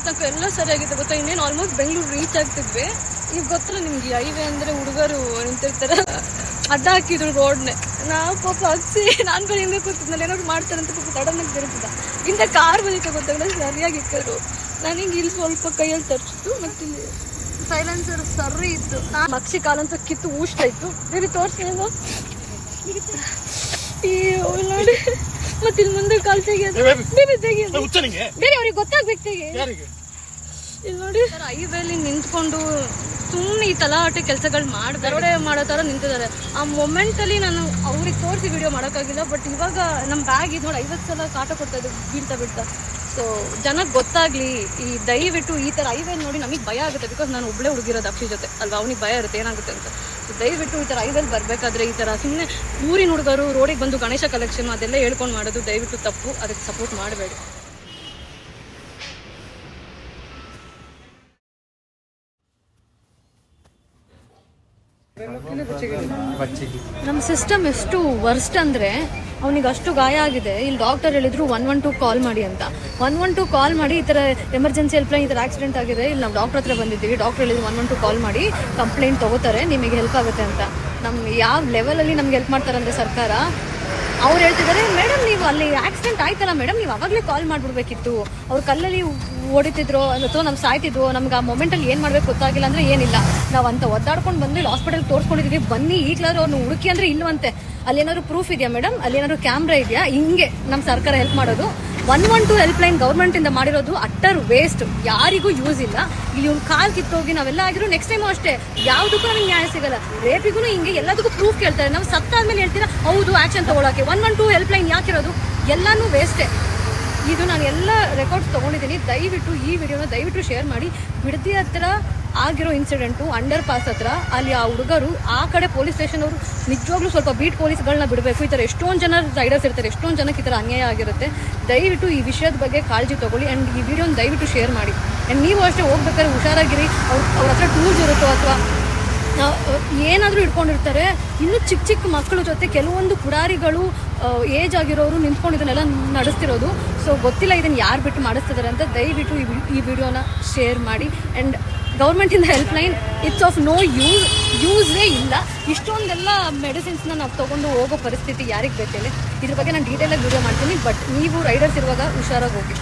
ತನಕ ಎಲ್ಲ ಸರಿಯಾಗಿತ್ತು ಗೊತ್ತಾ. ಇನ್ನೇನು ಆಲ್ಮೋಸ್ಟ್ ಬೆಂಗಳೂರು ರೀಚ್ ಆಗ್ತಿದ್ವಿ. ಈಗ ಗೊತ್ತಲ್ಲ ನಿಮ್ಗೆ ಹೈವೇ ಅಂದರೆ ಹುಡುಗರು ನಿಂತಿರ್ತಾರೆ, ಅಡ್ಡ ಹಾಕಿದ್ರು ರೋಡ್ನೆ. ನಾವು ಪಾಪ ಹಚ್ಚಿ ನಾನು ಬೇರೆ ಹಿಂದೆ ಕೂತಿದ್ನಲ್ಲ, ಏನಾದ್ರು ಮಾಡ್ತಾರಂತ ಪಾಪ ಸಡನ್ನಾಗಿ ತಿರುಗಿದ. ಇಂಥ ಕಾರ್ ಬಂದಿತ್ತು ಗೊತ್ತಾಗಲ್ಲ, ಸರಿಯಾಗಿ ಇಕ್ಕರು. ನನಗೆ ಇಲ್ಲಿ ಸ್ವಲ್ಪ ಕೈಯಲ್ಲಿ ತರಿಸಿತು, ಮತ್ತು ಇಲ್ಲಿ ಸೈಲೆನ್ಸರ್ ಸರಿ ಇತ್ತು. ಮಕ್ಷಿ ಕಾಲಂತ ಕಿತ್ತು ಊಷ್ಟ ಇತ್ತು. ಬೇರೆ ತೋರಿಸ್ಲೇನು ನೋಡಿ. ಮತ್ತೆ ಇಲ್ಲಿ ಮುಂದೆ ಕಾಲ್ ತೆಗಿಯೋದು ಬೇರೆ ಅವ್ರಿಗೆ ಗೊತ್ತಾಗ್ಬೇಕು ತೆಗೆ. ಇಲ್ಲಿ ನೋಡಿ ಹೈವೇಲಿ ನಿಂತ್ಕೊಂಡು ಸುಮ್ಮನೆ ಈ ತಲಾಟೆ ಕೆಲಸಗಳು ದರೋಡೆ ಮಾಡೋ ಥರ ನಿಂತಿದ್ದಾರೆ. ಆ ಮೊಮೆಂಟಲ್ಲಿ ನಾನು ಅವ್ರಿಗೆ ತೋರಿಸಿ ವಿಡಿಯೋ ಮಾಡೋಕ್ಕಾಗಿಲ್ಲ. ಬಟ್ ಇವಾಗ ನಮ್ಮ ಬ್ಯಾಗ್ ಇದು ನೋಡಿ 50 ಸಲ ಕಾಟ ಕೊಡ್ತಾ ಇದ್ದು ಬೀಳ್ತಾ. ಸೊ ಜನಕ್ಕೆ ಗೊತ್ತಾಗಲಿ, ಈ ದಯವಿಟ್ಟು ಈ ಥರ ಹೈವೇ ನೋಡಿ ನಮಗೆ ಭಯ ಆಗುತ್ತೆ. ಬಿಕಾಸ್ ನಾನು ಒಬ್ಬಳೇ ಹುಡುಗಿರೋದು ಅಕ್ಷಿ ಜೊತೆ ಅಲ್ವಾ, ಅವ್ನಿಗೆ ಭಯ ಇರುತ್ತೆ ಏನಾಗುತ್ತೆ ಅಂತ. ಸೊ ದಯವಿಟ್ಟು ಈ ಥರ ಹೈವೇಲಿ ಬರಬೇಕಾದ್ರೆ ಈ ಥರ ಸುಮ್ಮನೆ ಊರಿನ ಹುಡುಗರು ರೋಡಿಗೆ ಬಂದು ಗಣೇಶ ಕಲೆಕ್ಷನ್ ಅದೆಲ್ಲ ಹೇಳ್ಕೊಂಡು ಮಾಡೋದು ದಯವಿಟ್ಟು ತಪ್ಪು. ಅದಕ್ಕೆ ಸಪೋರ್ಟ್ ಮಾಡಬೇಡಿ. ನಮ್ಮ ಸಿಸ್ಟಮ್ ಎಷ್ಟು ವರ್ಸ್ಟ್ ಅಂದರೆ ಅವನಿಗೆ ಅಷ್ಟು ಗಾಯ ಆಗಿದೆ. ಇಲ್ಲಿ ಡಾಕ್ಟರ್ ಹೇಳಿದ್ರು 112 ಕಾಲ್ ಮಾಡಿ ಅಂತ. 112 ಕಾಲ್ ಮಾಡಿ ಈ ಥರ ಎಮರ್ಜೆನ್ಸಿ ಹೆಲ್ಪ್ಲೈನ್ ಈ ಥರ ಆಕ್ಸಿಡೆಂಟ್ ಆಗಿದೆ, ಇಲ್ಲಿ ನಾವು ಡಾಕ್ಟರ್ ಹತ್ರ ಬಂದಿದ್ದೀವಿ. ಡಾಕ್ಟರ್ ಹೇಳಿದ್ರು 112 ಕಾಲ್ ಮಾಡಿ ಕಂಪ್ಲೇಂಟ್ ತೊಗೋತಾರೆ, ನಿಮಗೆ ಹೆಲ್ಪ್ ಆಗುತ್ತೆ ಅಂತ. ನಮ್ಗೆ ಯಾವ ಲೆವೆಲಲ್ಲಿ ನಮ್ಗೆ ಹೆಲ್ಪ್ ಮಾಡ್ತಾರೆ ಅಂದರೆ ಸರ್ಕಾರ, ಅವ್ರು ಹೇಳ್ತಿದ್ದಾರೆ ಮೇಡಮ್ ನೀವು ಅಲ್ಲಿ ಆಕ್ಸಿಡೆಂಟ್ ಆಯ್ತಲ್ಲ ಮೇಡಮ್, ನೀವು ಅವಾಗಲೇ ಕಾಲ್ ಮಾಡಿಬಿಡ್ಬೇಕಿತ್ತು. ಅವ್ರು ಕಲ್ಲಲ್ಲಿ ಹೊಡಿತಿದ್ರು ಅಥವಾ ನಮ್ಮ ಸಾಯ್ತಿದ್ರು, ನಮ್ಗೆ ಆ ಮೊಮೆಂಟಲ್ಲಿ ಏನು ಮಾಡಬೇಕು ಗೊತ್ತಾಗಿಲ್ಲ ಅಂದರೆ ಏನಿಲ್ಲ. ನಾವು ಅಂತ ಒದ್ದಾಡ್ಕೊಂಡು ಬಂದು ಇಲ್ಲಿ ಹಾಸ್ಪಿಟಲ್ಗೆ ತೋರಿಸ್ಕೊಂಡಿದ್ದೀವಿ, ಬನ್ನಿ ಈಗಲಾದ್ರು ಅವ್ರನ್ನ ಹುಡುಕಿ ಅಂದರೆ ಇಲ್ವಂತೆ. ಅಲ್ಲಿ ಏನಾದ್ರು ಪ್ರೂಫ್ ಇದೆಯಾ ಮೇಡಮ್, ಅಲ್ಲಿ ಏನಾದ್ರು ಕ್ಯಾಮ್ರಾ ಇದೆಯಾ? ಹಿಂಗೆ ನಮ್ಮ ಸರ್ಕಾರ ಹೆಲ್ಪ್ ಮಾಡೋದು. 112 ಹೆಲ್ಪ್ಲೈನ್ ಗೌರ್ಮೆಂಟಿಂದ ಮಾಡಿರೋದು ಅಟ್ಟರ್ ವೇಸ್ಟ್, ಯಾರಿಗೂ ಯೂಸ್ ಇಲ್ಲ. ಇಲ್ಲಿ ಒಂದು ಕಾಲ್ ಕಿತ್ತೋಗಿ ನಾವೆಲ್ಲ ಆಗಿರೋ ನೆಕ್ಸ್ಟ್ ಟೈಮು ಅಷ್ಟೇ ಯಾವುದಕ್ಕೂ ನಮಗೆ ನ್ಯಾಯ ಸಿಗಲ್ಲ. ರೇಪಿಗೂ ಹಿಂಗೆ ಎಲ್ಲದಕ್ಕೂ ಪ್ರೂಫ್ ಕೇಳ್ತಾರೆ. ನಾವು ಸತ್ತಾದ್ಮೇಲೆ ಹೇಳ್ತೀರಾ ಹೌದು ಆ್ಯಕ್ಷನ್ ತೊಗೊಳಕ್ಕೆ. 112 ಹೆಲ್ಪ್ಲೈನ್ ಯಾಕಿರೋದು? ಎಲ್ಲನೂ ವೇಸ್ಟೇ. ಇದು ನಾನು ಎಲ್ಲ ರೆಕಾರ್ಡ್ಸ್ ತೊಗೊಂಡಿದ್ದೀನಿ. ದಯವಿಟ್ಟು ಈ ವಿಡಿಯೋನ ದಯವಿಟ್ಟು ಶೇರ್ ಮಾಡಿ. ಬಿಡದಿ ಹತ್ರ ಆಗಿರೋ ಇನ್ಸಿಡೆಂಟು ಅಂಡರ್ ಪಾಸ್ ಹತ್ರ, ಅಲ್ಲಿ ಆ ಹುಡುಗರು ಆ ಕಡೆ ಪೊಲೀಸ್ ಸ್ಟೇಷನ್ ಅವರು ನಿಜವಾಗ್ಲೂ ಸ್ವಲ್ಪ ಬೀಟ್ ಪೊಲೀಸ್ಗಳನ್ನ ಬಿಡಬೇಕು. ಈ ಥರ ಎಷ್ಟೊಂದು ಜನ ರೈಡರ್ಸ್ ಇರ್ತಾರೆ, ಎಷ್ಟೊಂದು ಜನಕ್ಕೆ ಈ ಥರ ಅನ್ಯಾಯ ಆಗಿರುತ್ತೆ. ದಯವಿಟ್ಟು ಈ ವಿಷಯದ ಬಗ್ಗೆ ಕಾಳಜಿ ತೊಗೊಳ್ಳಿ ಆ್ಯಂಡ್ ಈ ವಿಡಿಯೋನ ದಯವಿಟ್ಟು ಶೇರ್ ಮಾಡಿ. ಆ್ಯಂಡ್ ನೀವು ಅಷ್ಟೇ ಹೋಗ್ಬೇಕಾದ್ರೆ ಹುಷಾರಾಗಿರಿ. ಅವ್ರ ಹತ್ರ ಟೂಲ್ಸ್ ಇರುತ್ತೋ ಅಥವಾ ಏನಾದರೂ ಇಟ್ಕೊಂಡಿರ್ತಾರೆ. ಇನ್ನೂ ಚಿಕ್ಕ ಮಕ್ಕಳ ಜೊತೆ ಕೆಲವೊಂದು ಪುಡಾರಿಗಳು ಏಜ್ ಆಗಿರೋರು ನಿಂತ್ಕೊಂಡು ಇದನ್ನೆಲ್ಲ ನಡೆಸ್ತಿರೋದು. ಸೊ ಗೊತ್ತಿಲ್ಲ ಇದನ್ನು ಯಾರು ಬಿಟ್ಟು ಮಾಡಿಸ್ತಿದ್ದಾರೆ ಅಂತ. ದಯವಿಟ್ಟು ಈ ವಿಡಿಯೋನ ಶೇರ್ ಮಾಡಿ. ಆ್ಯಂಡ್ ಗೌರ್ಮೆಂಟಿಂದ ಹೆಲ್ಪ್ಲೈನ್ ಇಟ್ಸ್ ಆಫ್ ನೋ ಯೂಸೇ ಇಲ್ಲ. ಇಷ್ಟೊಂದೆಲ್ಲ ಮೆಡಿಸಿನ್ಸ್ನ ನಾವು ತೊಗೊಂಡು ಹೋಗೋ ಪರಿಸ್ಥಿತಿ ಯಾರಿಗೆ ಬೇಕೇಳಿ. ಇದ್ರ ಬಗ್ಗೆ ನಾನು ಡೀಟೇಲಾಗಿ ವಿಡಿಯೋ ಮಾಡ್ತೀನಿ. ಬಟ್ ನೀವು ರೈಡರ್ಸ್ ಇರುವಾಗ ಹುಷಾರಾಗಿ ಹೋಗಿ.